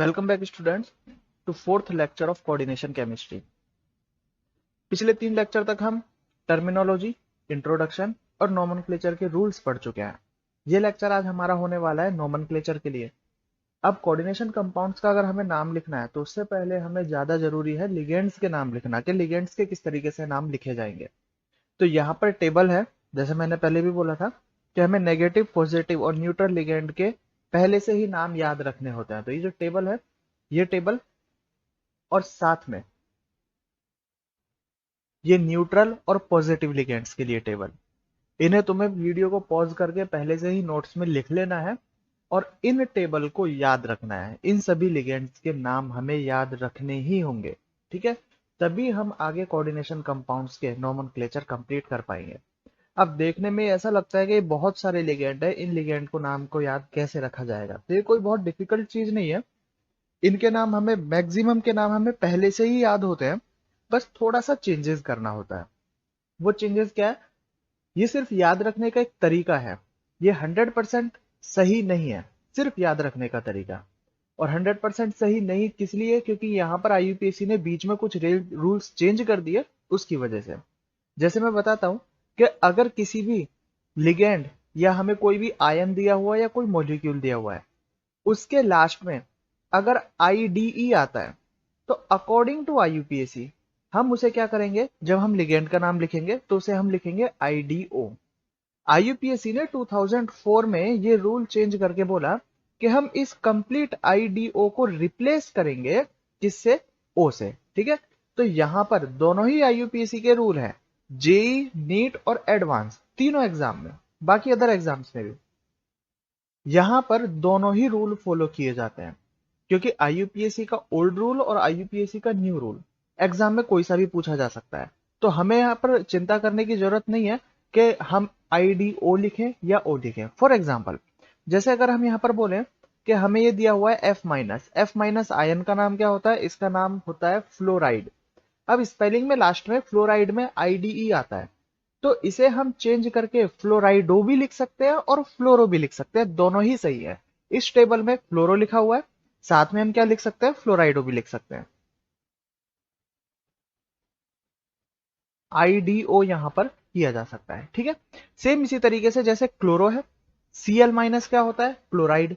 Welcome back students to fourth lecture of coordination chemistry. पिछले 3 lecture तक हम terminology, introduction और नोमेनक्लेचर के रूल्स पढ़ चुके हैं। ये लेक्चर आज हमारा होने वाला है नोमेनक्लेचर के लिए। अब कोऑर्डिनेशन कंपाउंड्स का अगर हमें नाम लिखना है तो उससे पहले हमें ज्यादा जरूरी है लिगेंड्स के नाम लिखना, कि लिगेंड्स के किस तरीके से नाम लिखे जाएंगे। तो यहाँ पर टेबल है, जैसे मैंने पहले भी बोला था कि हमें नेगेटिव, पॉजिटिव और न्यूट्रल लिगेंड के पहले से ही नाम याद रखने होते हैं। तो ये जो टेबल है, ये टेबल और साथ में ये न्यूट्रल और पॉजिटिव लिगेंड्स के लिए टेबल, इन्हें तुम्हें वीडियो को पॉज करके पहले से ही नोट्स में लिख लेना है और इन टेबल को याद रखना है। इन सभी लिगेंड्स के नाम हमें याद रखने ही होंगे, ठीक है? तभी हम आगे कोऑर्डिनेशन कंपाउंड्स के नोमेनक्लेचर कंप्लीट कर पाएंगे। अब देखने में ऐसा लगता है कि बहुत सारे लिगेंड है, इन लिगेंड को नाम को याद कैसे रखा जाएगा? तो ये कोई बहुत डिफिकल्ट चीज नहीं है। इनके नाम हमें, मैक्सिमम के नाम हमें पहले से ही याद होते हैं, बस थोड़ा सा चेंजेस करना होता है। वो चेंजेस क्या है? ये सिर्फ याद रखने का एक तरीका है। ये 100% सही नहीं है, सिर्फ याद रखने का तरीका। और 100% सही नहीं किस लिए? क्योंकि यहाँ पर आईयूपीएसी ने बीच में कुछ रूल्स चेंज कर दिए, उसकी वजह से। जैसे मैं बताता हूं कि अगर किसी भी लिगेंड या हमें कोई भी आयन दिया हुआ है या कोई मॉलिक्यूल दिया हुआ है, उसके लास्ट में अगर आईडीई आता है तो अकॉर्डिंग टू आईयूपीएसी हम उसे क्या करेंगे? जब हम लिगेंड का नाम लिखेंगे तो उसे हम लिखेंगे आईडीओ। आईयूपीएसी ने 2004 में ये रूल चेंज करके बोला कि हम इस कंप्लीट आईडीओ को रिप्लेस करेंगे किससे? ओ से, ठीक है? तो यहां पर दोनों ही आईयूपीएसी के रूल हैं, जेई, नीट और एडवांस, तीनों एग्जाम में, बाकी अदर एग्जाम्स में भी यहां पर दोनों ही रूल फॉलो किए जाते हैं। क्योंकि आईयूपीएसी का ओल्ड रूल और आईयूपीएसी का न्यू रूल एग्जाम में कोई सा भी पूछा जा सकता है। तो हमें यहाँ पर चिंता करने की जरूरत नहीं है कि हम आईडीओ लिखें या ओ लिखें। फॉर एग्जाम्पल, जैसे अगर हम यहाँ पर बोले कि हमें ये दिया हुआ है एफ माइनस आयन का नाम क्या होता है? इसका नाम होता है फ्लोराइड। अब स्पेलिंग में लास्ट में फ्लोराइड में आईडीई आता है, तो इसे हम चेंज करके फ्लोराइडो भी लिख सकते हैं और फ्लोरो भी लिख सकते हैं, दोनों ही सही है। इस टेबल में फ्लोरो लिखा हुआ है, साथ में हम क्या लिख सकते हैं? फ्लोराइडो भी लिख सकते हैं। आईडीओ यहां पर किया जा सकता है, ठीक है? सेम इसी तरीके से जैसे क्लोरो है, सीएल माइनस क्या होता है? क्लोराइड।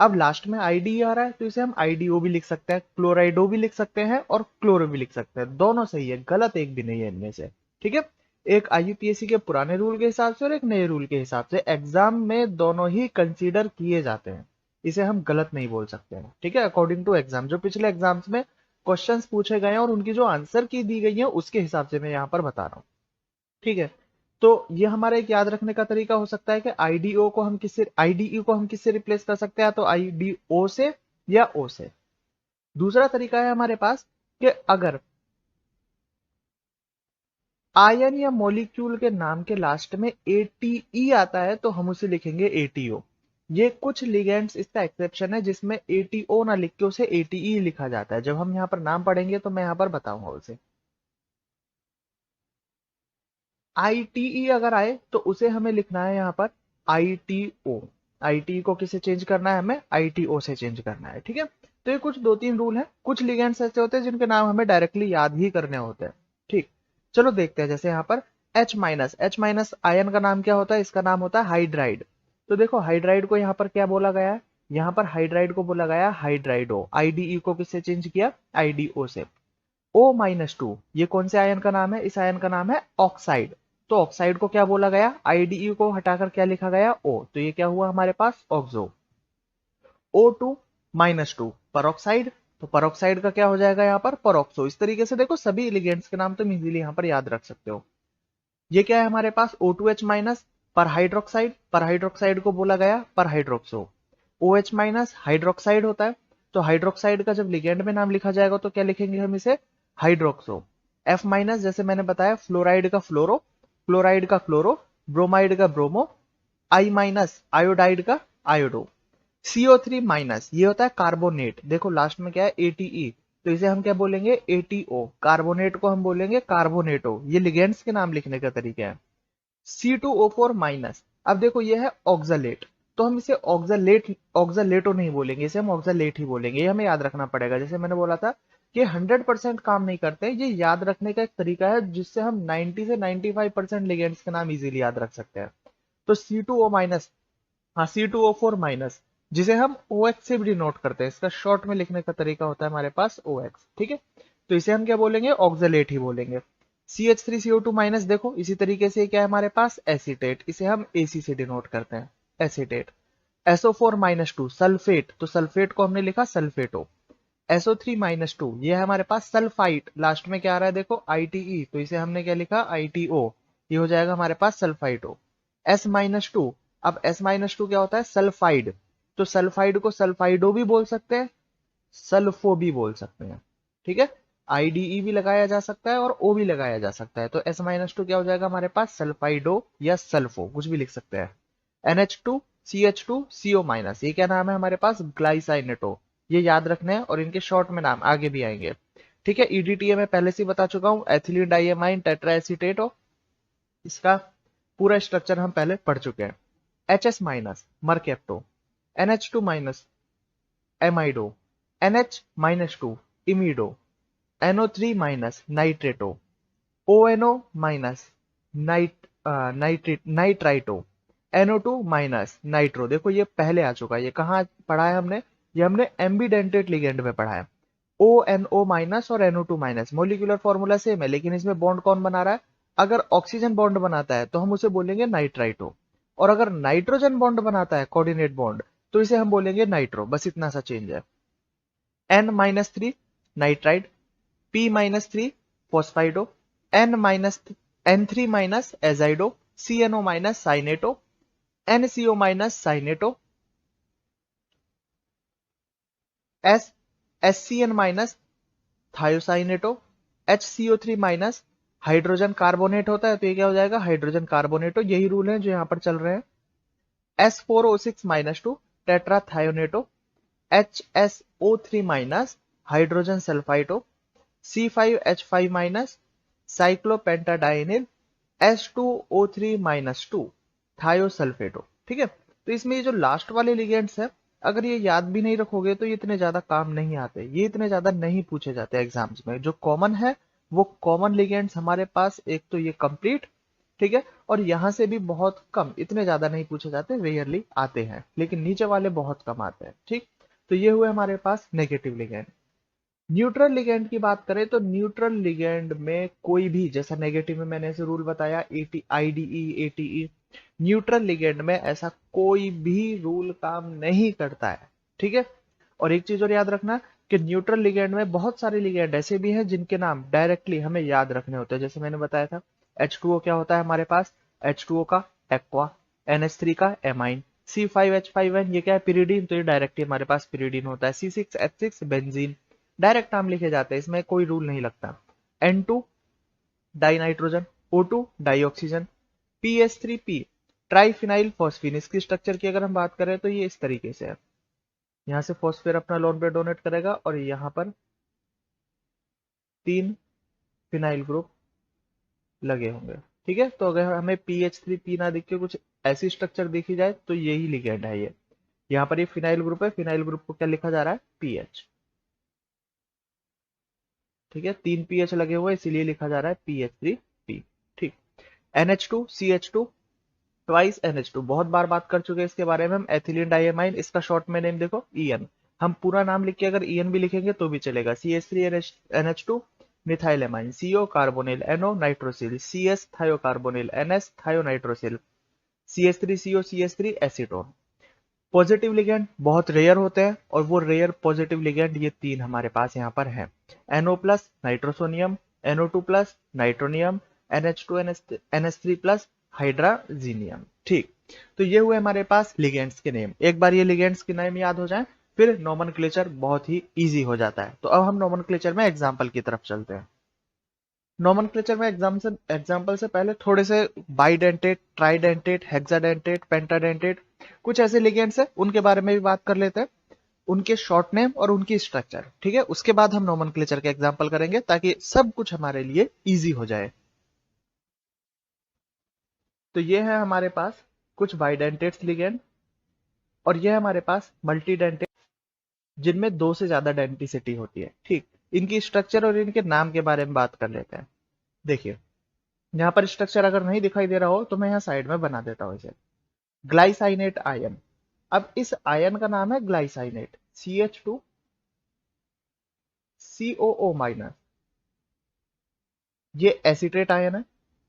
अब लास्ट में आईडी आ रहा है तो इसे हम आईडीओ भी लिख सकते हैं, क्लोराइडो भी लिख सकते हैं और क्लोरो भी लिख सकते हैं। दोनों सही है, गलत एक भी नहीं है इनमें से, ठीक है? एक आईयूपीएसी के पुराने रूल के हिसाब से और एक नए रूल के हिसाब से एग्जाम में दोनों ही कंसीडर किए जाते हैं। इसे हम गलत नहीं बोल सकते हैं, ठीक है? अकॉर्डिंग टू एग्जाम, जो पिछले एग्जाम्स में क्वेश्चंस पूछे गए हैं और उनकी जो आंसर की दी गई है उसके हिसाब से मैं यहाँ पर बता रहा हूँ, ठीक है? तो ये हमारा एक याद रखने का तरीका हो सकता है कि आईडीई को हम किससे रिप्लेस कर सकते हैं? तो आईडीओ से या ओ से। दूसरा तरीका है हमारे पास कि अगर आयन या मॉलिक्यूल के नाम के लास्ट में एटीई आता है तो हम उसे लिखेंगे एटीओ। ये कुछ लिगेंड्स इसका एक्सेप्शन है जिसमें एटीओ ना लिख के उसे एटीई लिखा जाता है। जब हम यहाँ पर नाम पढ़ेंगे तो मैं यहाँ पर बताऊंगा उसे। आईटीई अगर आए तो उसे हमें लिखना है यहाँ पर आईटीओ। आईटी को किसे चेंज करना है? हमें आईटीओ से चेंज करना है, ठीक है? तो ये कुछ 2-3 रूल है। कुछ लिगेंड्स ऐसे होते हैं जिनके नाम हमें डायरेक्टली याद ही करने होते हैं, ठीक? चलो देखते हैं। जैसे यहाँ पर एच माइनस आयन का नाम क्या होता है? इसका नाम होता है हाइड्राइड। तो देखो हाइड्राइड को यहाँ पर क्या बोला गया है? यहाँ पर हाइड्राइड को बोला गया हाइड्राइडो। आईडीई को किससे चेंज किया? आईडीओ से। O-2 ये कौन से आयन का नाम है? इस आयन का नाम है ऑक्साइड। तो ऑक्साइड को क्या बोला गया? आईडीई को हटाकर क्या लिखा गया? O। तो ये क्या हुआ हमारे पास? ऑक्सो। O2-2 peroxide. तो परोक्साइड का क्या हो जाएगा यहाँ पर? परोक्सो। इस तरीके से देखो सभी एलिगेंट्स के नाम तुम इजीली यहाँ पर याद रख सकते हो। ये क्या है हमारे पास? O2H- पर हाइड्रोक्साइड। पर हाइड्रोक्साइड को बोला गया पर हाइड्रोक्सो। OH- हाइड्रोक्साइड होता है, तो हाइड्रोक्साइड का जब लिगेंड में नाम लिखा जाएगा तो क्या लिखेंगे हम इसे? हाइड्रोक्सो। F- जैसे मैंने बताया फ्लोराइड का फ्लोरो, क्लोराइड का क्लोरो, ब्रोमाइड का ब्रोमो, I- आयोडाइड का आयोडो। CO3- ये होता है कार्बोनेट। देखो लास्ट में क्या है? ATE, तो इसे हम क्या बोलेंगे? ATO। कार्बोनेट को हम बोलेंगे कार्बोनेटो। ये लिगेंड्स के नाम लिखने का तरीका है। C2O4-, अब देखो ये है ऑक्सलेट। तो हम इसे ऑक्सालेटो नहीं बोलेंगे, इसे हम ऑक्सालेट ही बोलेंगे। ये हमें याद रखना पड़ेगा। जैसे मैंने बोला था कि 100% काम नहीं करते, ये याद रखने का एक तरीका है जिससे हम 90 से 95% लिगेंड्स के नाम इजीली याद रख सकते हैं। तो C2O माइनस, हाँ C2O4 माइनस, जिसे हम OX से भी डिनोट करते हैं, इसका शॉर्ट में लिखने का तरीका होता है हमारे पास OX, ठीक है। तो इसे हम क्या बोलेंगे, ऑक्सलेट ही बोलेंगे। CH3CO2 माइनस, देखो इसी तरीके से क्या है हमारे पास, एसीटेट, इसे हम AC से डिनोट करते हैं, एसीटेट। SO4 माइनस 2 सल्फेट, तो सल्फेट को हमने लिखा सल्फेटो। SO3 माइनस 2 ये है हमारे पास सल्फाइट, लास्ट में क्या आ रहा है देखो ITE, तो इसे हमने क्या लिखा ITO, ये हो जाएगा हमारे पास सल्फाइटो। S-2, अब S-2 क्या होता है, सल्फाइड, तो सल्फाइड को सल्फाइडो भी बोल सकते हैं, सल्फो भी बोल सकते हैं, ठीक है। IDE भी लगाया जा सकता है और O भी लगाया जा सकता है। तो S-2 क्या हो जाएगा हमारे पास, सल्फाइडो या सल्फो, कुछ भी लिख सकते हैं। NH2 CH2 CO माइनस, ये क्या नाम है हमारे पास, ग्लाइसाइनेटो। ये याद रखने हैं और इनके शॉर्ट में नाम आगे भी आएंगे, ठीक है। EDTA मैं पहले से बता चुका हूं, एथिलीन डाइएमाइन टेट्राएसीटेटो, इसका पूरा स्ट्रक्चर हम पहले पढ़ चुके हैं। HS minus mercapto, NH2 minus amido, NH-2 imido, NO3 minus nitrato, ONO minus nitrito, NO2 minus nitro. देखो ये पहले आ चुका है, ये कहाँ पढ़ा है हमने, ये हमने एम्बीडेंटेट लिगेंड में पढ़ा है। ONO माइनस और NO2 minus, molecular formula same है, लेकिन इसमें बॉन्ड कौन बना रहा है, अगर ऑक्सीजन बॉन्ड बनाता है तो हम उसे बोलेंगे नाइट्राइटो, और अगर नाइट्रोजन बॉन्ड बनाता है कोऑर्डिनेट बॉन्ड, तो इसे हम बोलेंगे नाइट्रो, बस इतना सा चेंज है। N-3 nitride, P-3 phosphido, N-N3 minus azido, CNO minus cyanato, NCO minus cyanato, SCN minus thiocyanato, HCO3 minus hydrogen carbonate होता है, तो ये क्या हो जाएगा, हाइड्रोजन कार्बोनेटो। यही रूल है जो यहां पर चल रहे हैं। S4O6 minus 2 tetrathionato, HSO3 minus hydrogen sulphito, C5H5 minus cyclopentadienyl, H2O3 minus 2 thiosulphato, ठीक है। तो इसमें ये जो लास्ट वाले लिगेंड्स है, अगर ये याद भी नहीं रखोगे तो ये इतने ज्यादा काम नहीं आते, ये इतने ज्यादा नहीं पूछे जाते एग्जाम्स में। जो कॉमन है वो कॉमन लिगेंड्स हमारे पास, एक तो ये कंप्लीट, ठीक है, और यहां से भी बहुत कम, इतने ज्यादा नहीं पूछे जाते, रेयरली आते हैं, लेकिन नीचे वाले बहुत कम आते हैं, ठीक। तो ये हुए हमारे पास नेगेटिव लिगेंड। न्यूट्रल लिगेंड की बात करें तो न्यूट्रल लिगेंड में कोई भी, जैसा नेगेटिव में मैंने ऐसे रूल बताया, IDE ATE, न्यूट्रल लिगेंड में ऐसा कोई भी रूल काम नहीं करता है, ठीक है। और एक चीज और याद रखना कि न्यूट्रल लिगेंड में बहुत सारे लिगेंड ऐसे भी हैं जिनके नाम डायरेक्टली हमें याद रखने होते हैं। जैसे मैंने बताया था, H2O क्या होता है हमारे पास, H2O का एक्वा, NH3 का एमाइन, C5H5N ये क्या है, पिरिडीन, तो ये डायरेक्टली हमारे पास पिरिडीन होता है। C6H6 बेंजीन, डायरेक्ट नाम लिखे जाते हैं, इसमें कोई रूल नहीं लगता। N2 di nitrogen, O2 di oxygen, PS3P triphenyl phosphine. इसकी स्ट्रक्चर की अगर हम बात करें तो ये इस तरीके से है, यहाँ से फॉस्फेट अपना लोन पेयर डोनेट करेगा और यहाँ पर 3 फिनाइल ग्रुप लगे होंगे, ठीक है। तो अगर हमें PH3P ना दिख के कुछ ऐसी स्ट्रक्चर देखी जाए तो यही लिगेंड है ये। यहाँ पर ये फिनाइल ग्रुप है, फिनाइल ग्रुप को क्या लिखा जा रहा है, PH, ठीक है। 3 PH लगे हुए इसीलिए लिखा जा रहा है PH3P, ठीक। NH2 CH2 ट्वाइस NH2, बहुत बार बात कर चुके हैं इसके बारे में हम। एथिलीन डाइएमाइन, इसका शॉर्ट में नेम देखो EN, हम पूरा नाम लिख के अगर EN भी लिखेंगे तो भी चलेगा। CH3NH2 methyl amine, CO carbonyl, NO nitrosyl, CS थायोकार्बोनिल, NS थायोनाइट्रोसिल, CH3CO CH3 acetone. Positive ligand बहुत रेयर होते हैं और वो रेयर पॉजिटिव लिगेंड ये 3 हमारे पास यहाँ पर हैं। NO plus nitrosonium, NO2 plus nitronium, NH2 NH3 plus hydrazinium, ठीक। तो ये हुए हमारे पास लिगेंड्स के नेम। एक बार ये लिगेंड्स के नेम याद हो जाए फिर नोमेनक्लेचर बहुत ही इजी हो जाता है। तो अब हम नोमेनक्लेचर में एग्जाम्पल की तरफ चलते हैं। नोमेनक्लेचर में एग्जाम्पल से पहले थोड़े से बाइडेंटेट, ट्राइडेंटेट, हेक्साडेंटेट, पेंटाडेंटेट, कुछ ऐसे लिगेंड्स हैं उनके बारे में भी बात कर लेते हैं, उनके शॉर्ट नेम और उनकी स्ट्रक्चर, ठीक है। उसके बाद हम नोमेनक्लेचर के एग्जाम्पल करेंगे ताकि सब कुछ हमारे लिए इजी हो जाए। तो ये है हमारे पास कुछ बाइडेंटेट्स लिगेंड, और यह हमारे पास मल्टी डेंटेट जिनमें 2 से ज्यादा डेंटिसिटी होती है। ठीक, इनकी स्ट्रक्चर और इनके नाम के बारे में बात कर लेते हैं। देखिए, यहाँ पर स्ट्रक्चर अगर नहीं दिखाई दे रहा हो तो मैं यहाँ साइड में बना देता हूँ इसे। ग्लाइसाइनेट आयन। अब इस आयन का नाम है ग्लाइसाइनेट, CH2 COO माइनस। ये एसिटेट आयन है,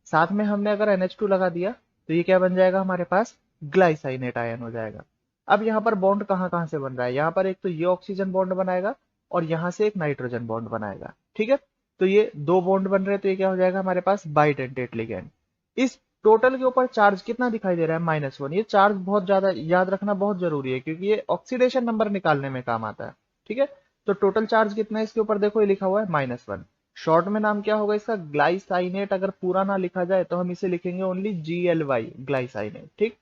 साथ में हमने अगर NH2 लगा दिया तो ये क्या बन जाएगा हमारे पास, ग्लाइसाइनेट आयन हो जाएगा। अब यहाँ पर बॉन्ड कहाँ कहाँ से बन रहा है, यहाँ पर एक तो ये ऑक्सीजन बॉन्ड बनाएगा और यहाँ से एक नाइट्रोजन बॉन्ड बनाएगा। ठीक है, तो ये 2 बॉन्ड बन रहे हैं, तो ये क्या हो जाएगा हमारे पास, बाइडेंटेट लिगैंड। इस टोटल के ऊपर चार्ज कितना दिखाई दे रहा है, -1। ये चार्ज बहुत ज्यादा याद रखना बहुत जरूरी है, क्योंकि ये ऑक्सीडेशन नंबर निकालने में काम आता है। ठीक है, तो टोटल चार्ज कितना है इसके ऊपर, देखो ये लिखा हुआ है -1। शॉर्ट में नाम क्या होगा इसका, ग्लाइसाइनेट। अगर पूरा ना लिखा जाए तो हम इसे लिखेंगे ओनली GLY, ग्लाइसाइनेट। ठीक,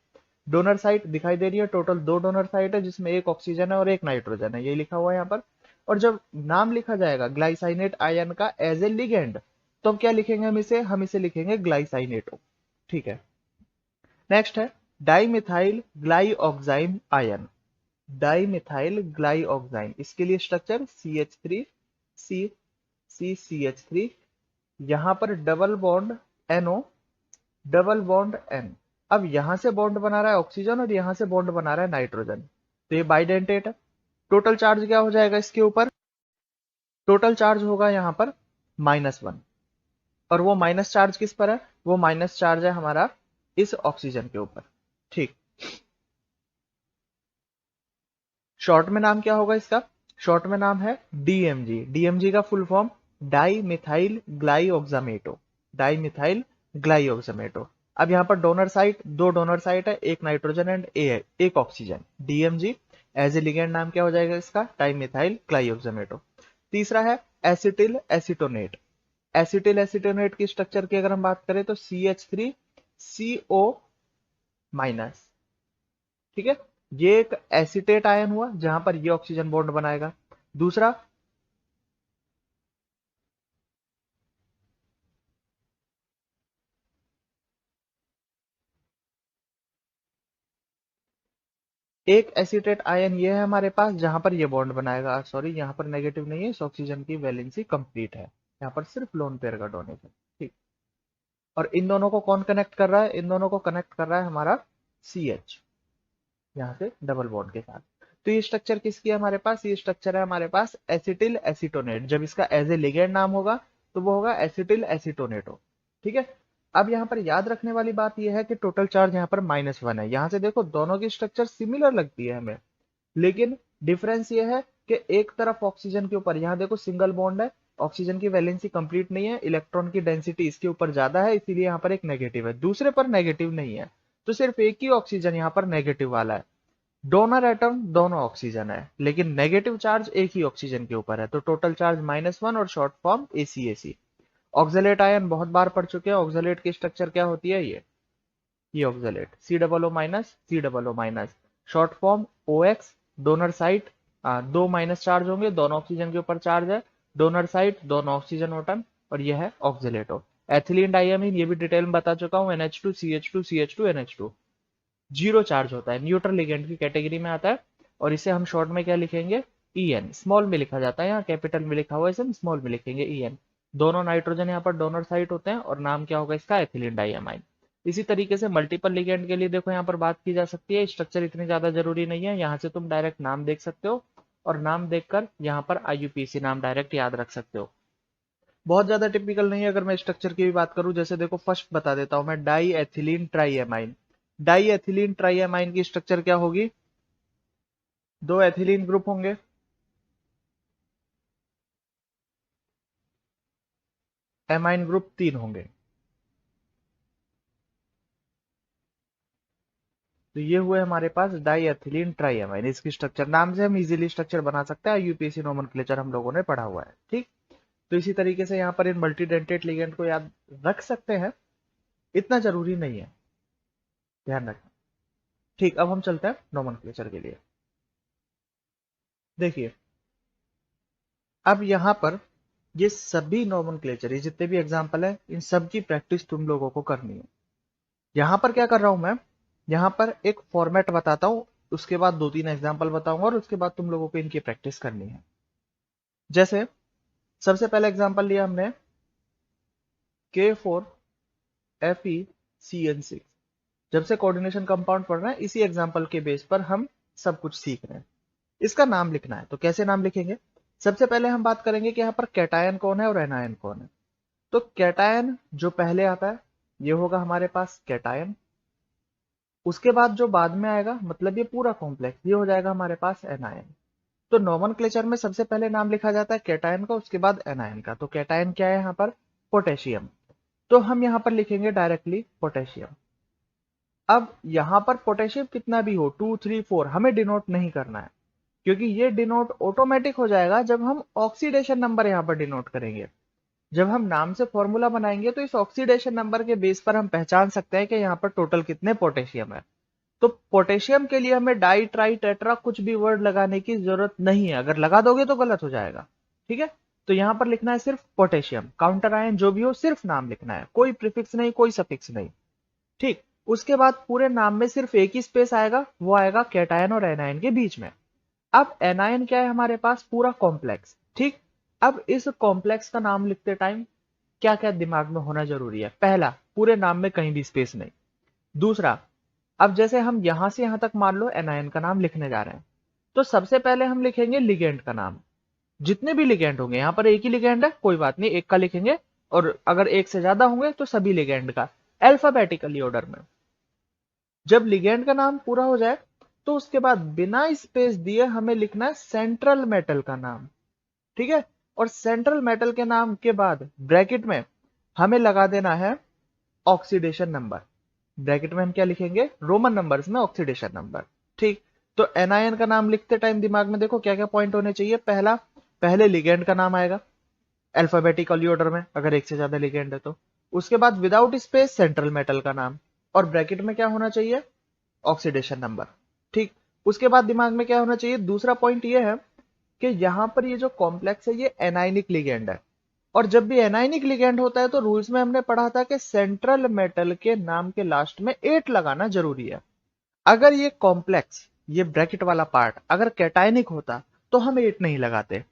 डोनर साइट दिखाई दे रही है, टोटल 2 डोनर साइट है जिसमें एक ऑक्सीजन है और एक नाइट्रोजन है, ये लिखा हुआ है यहाँ पर। और जब नाम लिखा जाएगा ग्लाइसाइनेट आयन का एज ए लिगेंड, तो हम क्या लिखेंगे, हम इसे लिखेंगे ग्लाइसाइनेटो। ठीक है, नेक्स्ट है डाइमिथाइल ग्लाइऑक्साइम आयन। डाइमिथाइल ग्लाइऑक्साइम, इसके लिए स्ट्रक्चर CH3 C CCH3, यहां पर double bond NO, double bond N। अब यहां से बॉन्ड बना रहा है ऑक्सीजन और यहां से बॉन्ड बना रहा है नाइट्रोजन, तो ये बाइडेंटेट है। टोटल चार्ज क्या हो जाएगा इसके ऊपर, टोटल चार्ज होगा यहां पर -1। और वो माइनस चार्ज किस पर है, वो माइनस चार्ज है हमारा इस ऑक्सीजन के ऊपर। ठीक, शॉर्ट में नाम क्या होगा इसका, शॉर्ट में नाम है DMG। DMG का full form di methyl glyoximato, di methyl glyoximato. अब यहाँ पर डोनर साइट, 2 डोनर साइट है, एक नाइट्रोजन एंड एक oxygen. DMG as a ligand नाम क्या हो जाएगा इसका, डाई मिथाइल ग्लाइऑक्सामेटो। तीसरा है एसिटिल एसिटोनेट। एसिटिल एसिटोनेट की स्ट्रक्चर की अगर हम बात करें तो CH3 CO माइनस। ठीक है, ये एक एसिटेट आयन हुआ जहां पर ये ऑक्सीजन बॉन्ड बनाएगा। दूसरा एक एसिटेट आयन ये है हमारे पास जहां पर ये बॉन्ड बनाएगा। सॉरी, यहाँ पर नेगेटिव नहीं है, इस ऑक्सीजन की वैलेंसी कंप्लीट है, यहाँ पर सिर्फ लोन पेयर का डोनेशन। ठीक, और इन दोनों को कौन कनेक्ट कर रहा है, इन दोनों को कनेक्ट कर रहा है हमारा CH, यहाँ से डबल बॉन्ड के साथ। तो ये स्ट्रक्चर किसकी है हमारे पास, ये स्ट्रक्चर है हमारे पास एसिटिल एसिटोनेट। जब इसका एज ए लिगेंड नाम होगा तो वो होगा एसिटिल एसिटोनेटो। ठीक है, अब यहाँ पर याद रखने वाली बात यह है कि टोटल चार्ज यहाँ पर -1 है। यहाँ से देखो दोनों की स्ट्रक्चर सिमिलर लगती है हमें, लेकिन डिफरेंस ये है कि एक तरफ ऑक्सीजन के ऊपर, यहाँ देखो सिंगल बॉन्ड है, ऑक्सीजन की वैलेंसी कंप्लीट नहीं है, इलेक्ट्रॉन की डेंसिटी इसके ऊपर ज्यादा है, इसीलिए यहाँ पर एक नेगेटिव है, दूसरे पर नेगेटिव नहीं है, तो सिर्फ एक ही ऑक्सीजन यहाँ पर नेगेटिव वाला है। डोनर एटम दोनों ऑक्सीजन है, लेकिन नेगेटिव चार्ज एक ही ऑक्सीजन के ऊपर है, तो टोटल चार्ज -1 और short form ACAC। Oxalate ion बहुत बार पढ़ चुके हैं, ऑक्सलेट की स्ट्रक्चर क्या होती है, ये oxalate COO minus COO minus, short form OX। Donor site, 2 minus charge होंगे, दोनों ऑक्सीजन के ऊपर चार्ज है, डोनर साइट दोनों ऑक्सीजन एटम, और यह है ऑक्सलेटो। एथिलीन डाइअमीन ये भी डिटेल में बता चुका हूं, NH2 CH2 CH2 NH2, 0 charge होता है, न्यूट्रल लिगेंड की कैटेगरी में आता है। और इसे हम शॉर्ट में क्या लिखेंगे, EN, स्मॉल में लिखा जाता है, यहाँ कैपिटल में लिखा हुआ है, इसे स्मॉल में लिखेंगे EN। दोनों नाइट्रोजन यहाँ पर डोनर साइट होते हैं और नाम क्या होगा इसका, एथिलीन डाइअमाइन। इसी तरीके से मल्टीपल लिगेंड के लिए देखो यहाँ पर बात की जा सकती है, स्ट्रक्चर इतनी ज्यादा जरूरी नहीं है, यहाँ से तुम डायरेक्ट नाम देख सकते हो और नाम देखकर यहाँ पर IUPAC नाम डायरेक्ट याद रख सकते हो। बहुत ज्यादा टिपिकल नहीं है। अगर मैं स्ट्रक्चर की भी बात करूं, जैसे देखो फर्स्ट बता देता हूं मैं, डाई एथिलीन ट्राइएमाइन। डाई एथिलीन ट्राइएमाइन की स्ट्रक्चर क्या होगी, 2 एथिलीन ग्रुप होंगे, एमाइन ग्रुप 3 होंगे। तो ये हुए हमारे पास डाई एथिलीन ट्राइएमाइन। इसकी स्ट्रक्चर नाम से हम इजीली स्ट्रक्चर बना सकते हैं, IUPAC नोमेनक्लेचर हम लोगों ने पढ़ा हुआ है। ठीक, तो इसी तरीके से यहाँ पर इन मल्टीडेंटेट लिगेंड को याद रख सकते हैं, इतना जरूरी नहीं है, ध्यान रखना। ठीक, अब हम चलते हैं नोमेनक्लेचर के लिए। देखिए, अब यहाँ पर ये सभी नोमेनक्लेचर, ये जितने भी एग्जाम्पल है, इन सब की प्रैक्टिस तुम लोगों को करनी है। यहाँ पर क्या कर रहा हूं मैं, यहाँ पर एक फॉर्मेट बताता हूँ उसके बाद 2-3 एग्जाम्पल बताऊंगा और उसके बाद तुम लोगों को इनकी प्रैक्टिस करनी है। जैसे सबसे पहला एग्जाम्पल लिया हमने K4FeCN6। जब से कोऑर्डिनेशन कंपाउंड पढ़ रहे हैं, इसी एग्जाम्पल के बेस पर हम सब कुछ सीख रहे हैं। इसका नाम लिखना है, तो कैसे नाम लिखेंगे? सबसे पहले हम बात करेंगे कि यहाँ पर कैटायन कौन है और एनायन कौन है। तो कैटायन जो पहले आता है ये होगा हमारे पास कैटायन। उसके बाद जो बाद में आएगा, मतलब ये पूरा कॉम्प्लेक्स, ये हो जाएगा हमारे पास एनायन। तो नोमेनक्लेचर में सबसे पहले नाम लिखा जाता है कैटायन का, उसके बाद एनायन का। तो कैटायन क्या है यहाँ पर? पोटेशियम। तो हम यहाँ पर लिखेंगे डायरेक्टली पोटेशियम। अब यहाँ पर पोटेशियम कितना भी हो, 2, 3, 4, हमें डिनोट नहीं करना है, क्योंकि ये डिनोट ऑटोमेटिक हो जाएगा जब हम ऑक्सीडेशन नंबर यहाँ पर डिनोट करेंगे। जब हम नाम से फॉर्मूला बनाएंगे तो इस ऑक्सीडेशन नंबर के बेस पर हम पहचान सकते हैं कि यहाँ पर टोटल कितने पोटेशियम है। तो पोटेशियम के लिए हमें डाई ट्राई टेट्रा कुछ भी वर्ड लगाने की जरूरत नहीं है, अगर लगा दोगे तो गलत हो जाएगा। ठीक है, तो यहां पर लिखना है सिर्फ पोटेशियम। काउंटर आयन जो भी हो सिर्फ नाम लिखना है, कोई प्रीफिक्स नहीं, कोई सफिक्स नहीं। ठीक, उसके बाद पूरे नाम में सिर्फ एक ही स्पेस आएगा, वो आएगा कैटायन और एनायन के बीच में। अब एनायन क्या है हमारे पास? पूरा कॉम्प्लेक्स। ठीक, अब इस कॉम्प्लेक्स का नाम लिखते टाइम क्या क्या दिमाग में होना जरूरी है? पहला, पूरे नाम में कहीं भी स्पेस नहीं। दूसरा, अब जैसे हम यहां से यहां तक मान लो एनायन का नाम लिखने जा रहे हैं, तो सबसे पहले हम लिखेंगे लिगेंड का नाम। जितने भी लिगेंड होंगे, यहां पर एक ही लिगेंड है, कोई बात नहीं, एक का लिखेंगे, और अगर एक से ज्यादा होंगे तो सभी लिगेंड का, अल्फाबेटिकली ऑर्डर में। जब लिगेंड का नाम पूरा हो जाए तो उसके बाद बिना स्पेस दिए हमें लिखना है सेंट्रल मेटल का नाम। ठीक है, और सेंट्रल मेटल के नाम के बाद ब्रैकेट में हमें लगा देना है ऑक्सीडेशन नंबर। ब्रैकेट में हम क्या लिखेंगे? रोमन नंबर्स में ऑक्सीडेशन नंबर। ठीक, तो एनायन का नाम लिखते टाइम दिमाग में देखो क्या क्या पॉइंट होने चाहिए। पहला, पहले लिगेंड का नाम आएगा अल्फाबेटिकली ऑर्डर में, अगर एक से ज्यादा लिगेंड है तो। उसके बाद विदाउट स्पेस सेंट्रल मेटल का नाम, और ब्रैकेट में क्या होना चाहिए? Oxidation number. ठीक, उसके बाद दिमाग में क्या होना चाहिए? दूसरा पॉइंट ये है कि यहां पर ये जो कॉम्प्लेक्स है ये एनाइनिक लिगेंड है, और जब भी एनाइनिक लिगेंड होता है तो रूल्स में हमने पढ़ा था कि सेंट्रल मेटल के नाम के लास्ट में 8 लगाना जरूरी है। अगर ये कॉम्प्लेक्स, ये ब्रैकेट वाला पार्ट अगर कैटायनिक होता तो हम 8 नहीं लगाते।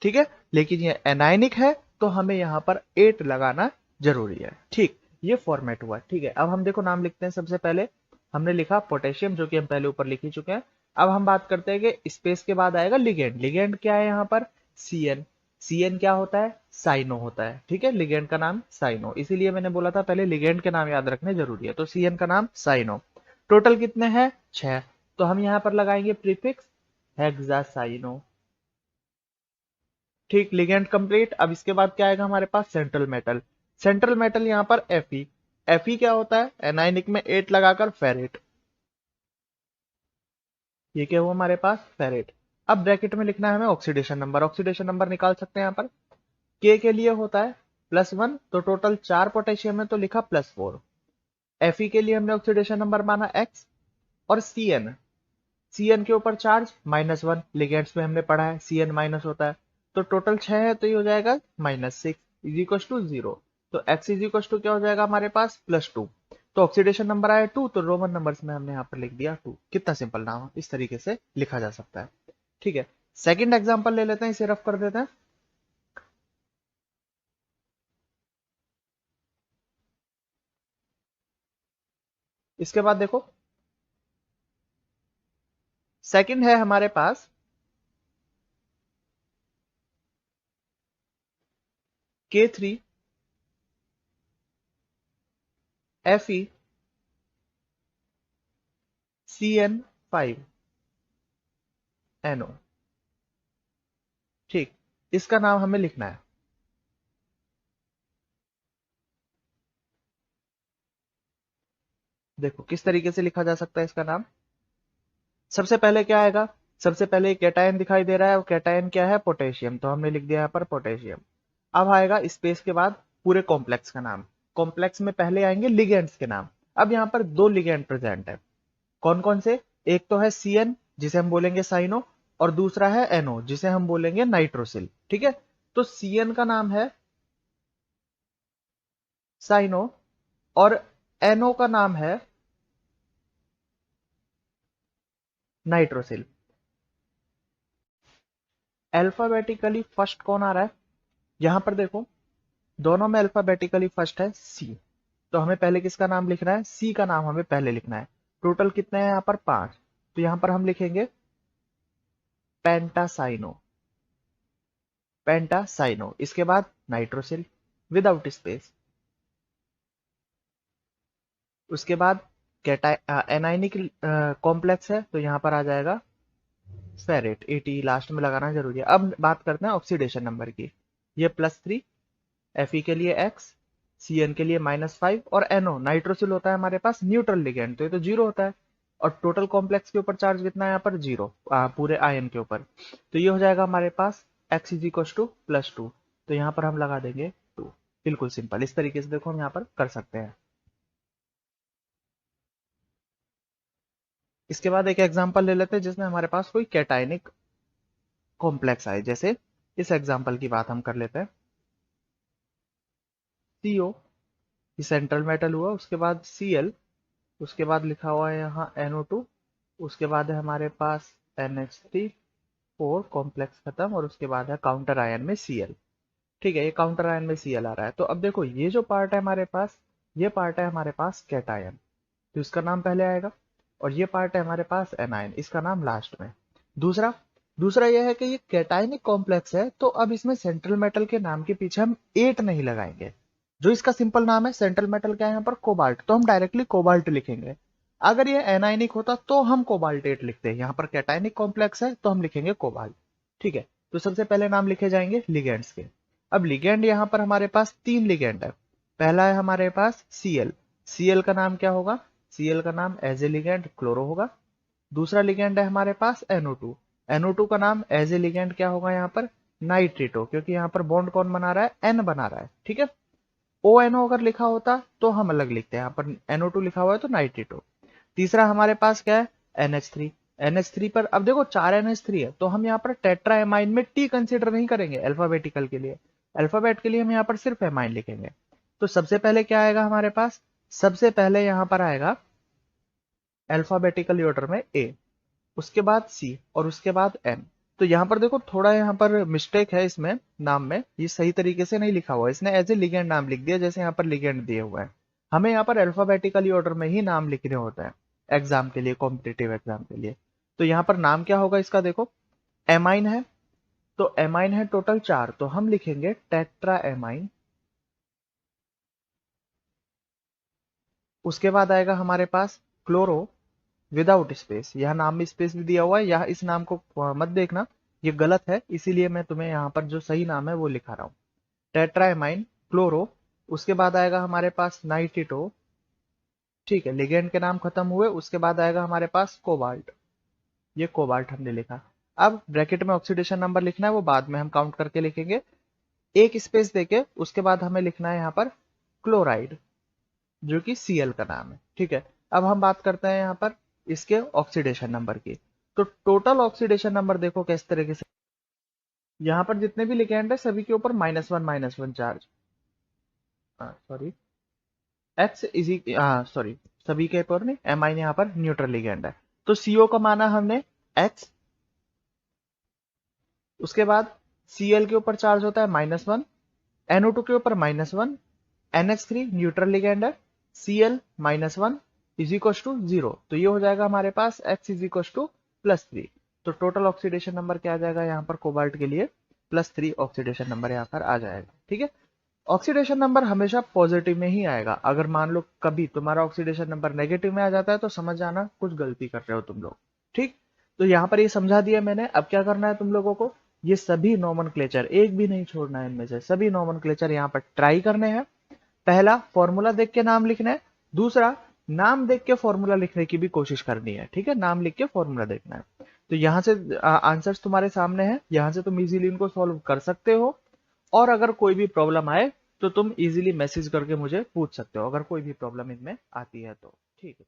ठीक है, लेकिन ये एनाइनिक है तो हमें यहां पर 8 लगाना जरूरी है। ठीक, ये फॉर्मेट हुआ। ठीक है, अब हम देखो नाम लिखते हैं। सबसे पहले हमने लिखा पोटेशियम, जो कि हम पहले ऊपर लिख ही चुके हैं। अब हम बात करते हैं कि स्पेस के बाद आएगा लिगेंड। लिगेंड क्या है यहाँ पर? सीएन। सीएन क्या होता है? साइनो होता है। ठीक है, लिगेंड का नाम साइनो, इसीलिए मैंने बोला था पहले लिगेंड के नाम याद रखने जरूरी है। तो सीएन का नाम साइनो। टोटल कितने हैं? 6। तो हम यहाँ पर लगाएंगे प्रीफिक्स हेक्सासाइनो। ठीक, लिगेंड कंप्लीट। अब इसके बाद क्या आएगा हमारे पास? Central metal. सेंट्रल मेटल यहाँ पर Fe। Fe क्या होता है? एनाइनिक में 8 लगाकर फेरेट। ये क्या हुआ हमारे पास? फेरेट। अब ब्रैकेट में लिखना है हमें ऑक्सीडेशन नंबर। ऑक्सीडेशन नंबर निकाल सकते हैं यहाँ पर। K के लिए होता है +1, तो टोटल 4 पोटेशियम है तो लिखा +4। Fe के लिए हमने ऑक्सीडेशन नंबर माना X। और Cn, Cn के ऊपर चार्ज -1, लिगेंड्स में हमने पढ़ा है Cn माइनस होता है, तो टोटल 6 है तो ये हो जाएगा -6 इज इक्वल टू 0। तो x इज इक्वल टू क्या हो जाएगा हमारे पास? +2। तो ऑक्सीडेशन नंबर आया 2, तो रोमन नंबर्स में हमने यहाँ पर लिख दिया 2। कितना सिंपल नाम, इस तरीके से लिखा जा सकता है। ठीक है, सेकंड एग्जांपल ले लेते हैं, इसे रफ कर देते हैं। इसके बाद देखो सेकंड है हमारे पास K3 Fe CN5 NO। ठीक, इसका नाम हमें लिखना है। देखो किस तरीके से लिखा जा सकता है इसका नाम। सबसे पहले क्या आएगा? सबसे पहले कैटायन दिखाई दे रहा है, और कैटायन क्या है? पोटेशियम, तो हमने लिख दिया यहाँ पर पोटेशियम। अब आएगा स्पेस के बाद पूरे कॉम्प्लेक्स का नाम। कॉम्प्लेक्स में पहले आएंगे लिगेंड्स के नाम। अब यहाँ पर 2 लिगेंड प्रेजेंट है। कौन कौन से? एक तो है सीएन, जिसे हम बोलेंगे साइनो, और दूसरा है एनओ, जिसे हम बोलेंगे नाइट्रोसिल। ठीक है, तो सीएन का नाम है साइनो, और एनओ का नाम है नाइट्रोसिल। अल्फाबेटिकली फर्स्ट कौन आ रहा है? यहां पर देखो दोनों में अल्फाबेटिकली फर्स्ट है सी, तो हमें पहले किसका नाम लिखना है? सी का नाम हमें पहले लिखना है। टोटल कितने हैं यहाँ पर? 5। तो यहाँ पर हम लिखेंगे पेंटासाइनो, पेंटासाइनो। इसके बाद नाइट्रोसिल विदाउट स्पेस। उसके बाद एनाइनिक कॉम्प्लेक्स है, तो यहाँ पर आ जाएगा फेरेट, 80 लास्ट में लगाना जरूरी है। अब बात करते हैं ऑक्सीडेशन नंबर की। ये +3, Fe के लिए x, Cn के लिए -5 और NO नाइट्रोसिल होता है हमारे पास न्यूट्रल लिगेंड, तो ये तो 0 होता है। और टोटल कॉम्प्लेक्स के ऊपर चार्ज कितना है यहाँ पर? 0, पूरे आयन के ऊपर। तो ये हो जाएगा हमारे पास x = +2, तो यहाँ पर हम लगा देंगे 2। बिल्कुल सिंपल, इस तरीके से देखो हम यहाँ पर कर सकते हैं। इसके बाद एक एग्जांपल ले लेते हैं जिसमें हमारे पास कोई कैटायनिक कॉम्प्लेक्स आए। जैसे इस एग्जांपल की बात हम कर लेते हैं। CO ये सेंट्रल मेटल हुआ, उसके बाद Cl, उसके बाद लिखा हुआ है यहाँ NO2, उसके बाद है हमारे पास NH3 कॉम्प्लेक्स खत्म, और उसके बाद है काउंटर आयन में Cl। ठीक है, ये काउंटर आयन में Cl आ रहा है। तो अब देखो ये जो पार्ट है हमारे पास, ये पार्ट है हमारे पास कैटायन, तो इसका नाम पहले आएगा। और ये पार्ट है हमारे पास एनायन, इसका नाम लास्ट में। दूसरा दूसरा यह है कि ये कैटायनिक कॉम्प्लेक्स है, तो अब इसमें सेंट्रल मेटल के नाम के पीछे हम 8 नहीं लगाएंगे। जो इसका सिंपल नाम है सेंट्रल मेटल क्या है यहाँ पर? कोबाल्ट, तो हम डायरेक्टली कोबाल्ट लिखेंगे। अगर ये एनायनिक होता तो हम कोबाल्ट 8 लिखते हैं। यहाँ पर कैटायनिक कॉम्प्लेक्स है तो हम लिखेंगे कोबाल्ट। ठीक है, तो सबसे पहले नाम लिखे जाएंगे लिगेंड्स के। अब लिगेंड यहाँ पर हमारे पास 3 लिगेंड है। पहला है हमारे पास Cl, Cl का नाम क्या होगा? Cl का नाम एज ए लिगेंड क्लोरो होगा। दूसरा लिगेंड है हमारे पास NO2, NO2 का नाम एज ए लिगेंड क्या होगा यहाँ पर? नाइट्रिटो, क्योंकि यहाँ पर बॉन्ड कौन बना रहा है? N बना रहा है। ठीक है, ONO अगर लिखा होता तो हम अलग लिखते हैं, यहाँ पर NO2 लिखा हुआ है तो नाइट्रिटो। तीसरा हमारे पास क्या है? NH3, NH3 पर अब देखो 4 NH3 है, तो हम यहाँ पर टेट्रा एमाइन में T कंसिडर नहीं करेंगे अल्फाबेटिकल के लिए। अल्फाबेट के लिए हम यहाँ पर सिर्फ एमाइन लिखेंगे। तो सबसे पहले क्या आएगा हमारे पास? सबसे पहले यहाँ पर आएगा अल्फाबेटिकल ऑर्डर में A, उसके बाद C और उसके बाद N। तो यहाँ पर देखो थोड़ा यहाँ पर मिस्टेक है इसमें नाम में, ये सही तरीके से नहीं लिखा हुआ है, इसने एज ए लिगेंड नाम लिख दिया जैसे यहाँ पर लिगेंड दिए हुआ है। हमें यहाँ पर अल्फाबेटिकली ऑर्डर में ही नाम लिखने होता है एग्जाम के लिए, कॉम्पिटिटिव एग्जाम के लिए। तो यहाँ पर नाम क्या होगा इसका? देखो एमाइन है, तो एमाइन है टोटल 4, तो हम लिखेंगे टेट्रा एमाइन। उसके बाद आएगा हमारे पास क्लोरो विदाउट स्पेस, यह नाम में स्पेस भी दिया हुआ है, यह इस नाम को मत देखना, ये गलत है, इसीलिए मैं तुम्हें यहाँ पर जो सही नाम है वो लिखा रहा हूँ, टेट्राएमाइन क्लोरो। उसके बाद आएगा हमारे पास नाइट्रिटो। ठीक है, लिगेंड के नाम खत्म हुए, उसके बाद आएगा हमारे पास कोबाल्ट, ये कोबाल्ट हमने लिखा। अब ब्रैकेट में ऑक्सीडेशन नंबर लिखना है, वो बाद में हम काउंट करके लिखेंगे। एक स्पेस देके उसके बाद हमें लिखना है यहाँ पर क्लोराइड, जो कि Cl का नाम है। ठीक है, अब हम बात करते हैं यहाँ पर इसके ऑक्सीडेशन नंबर की। तो टोटल ऑक्सीडेशन नंबर देखो किस तरीके से, यहाँ पर जितने भी लिगेंड है सभी के ऊपर -1 charge, sorry x easy, sorry सभी के ऊपर नहीं, एमाइन यहाँ पर न्यूट्रल लिगेंड है, तो CO का माना हमने X। उसके बाद Cl के ऊपर चार्ज होता है -1, NO2 के ऊपर -1, NH3 न्यूट्रल लिगेंड है, Cl -1 = 0, तो ये हो जाएगा हमारे पास X +3। तो टोटल ऑक्सीडेशन नंबर क्या आ जाएगा यहाँ पर कोबाल्ट के लिए? +3 ऑक्सीडेशन नंबर यहाँ पर आ जाएगा। ठीक है, ऑक्सीडेशन नंबर हमेशा पॉजिटिव में ही आएगा। अगर मान लो कभी तुम्हारा ऑक्सीडेशन नंबर नेगेटिव में आ जाता है तो समझ जाना कुछ गलती कर रहे हो तुम लोग। ठीक, तो यहाँ पर ये समझा दिया मैंने। अब क्या करना है तुम लोगों को? ये सभी नोमेनक्लेचर एक भी नहीं छोड़ना है, इनमें से सभी नोमेनक्लेचर यहाँ पर ट्राई करने हैं। पहला फॉर्मूला देख के नाम लिखना है, दूसरा नाम देख के फॉर्मूला लिखने की भी कोशिश करनी है। ठीक है, नाम लिख के फॉर्मूला देखना है। तो यहाँ से आंसर्स तुम्हारे सामने हैं, यहाँ से तुम इजीली इनको सॉल्व कर सकते हो। और अगर कोई भी प्रॉब्लम आए तो तुम इजीली मैसेज करके मुझे पूछ सकते हो, अगर कोई भी प्रॉब्लम इनमें आती है तो। ठीक है।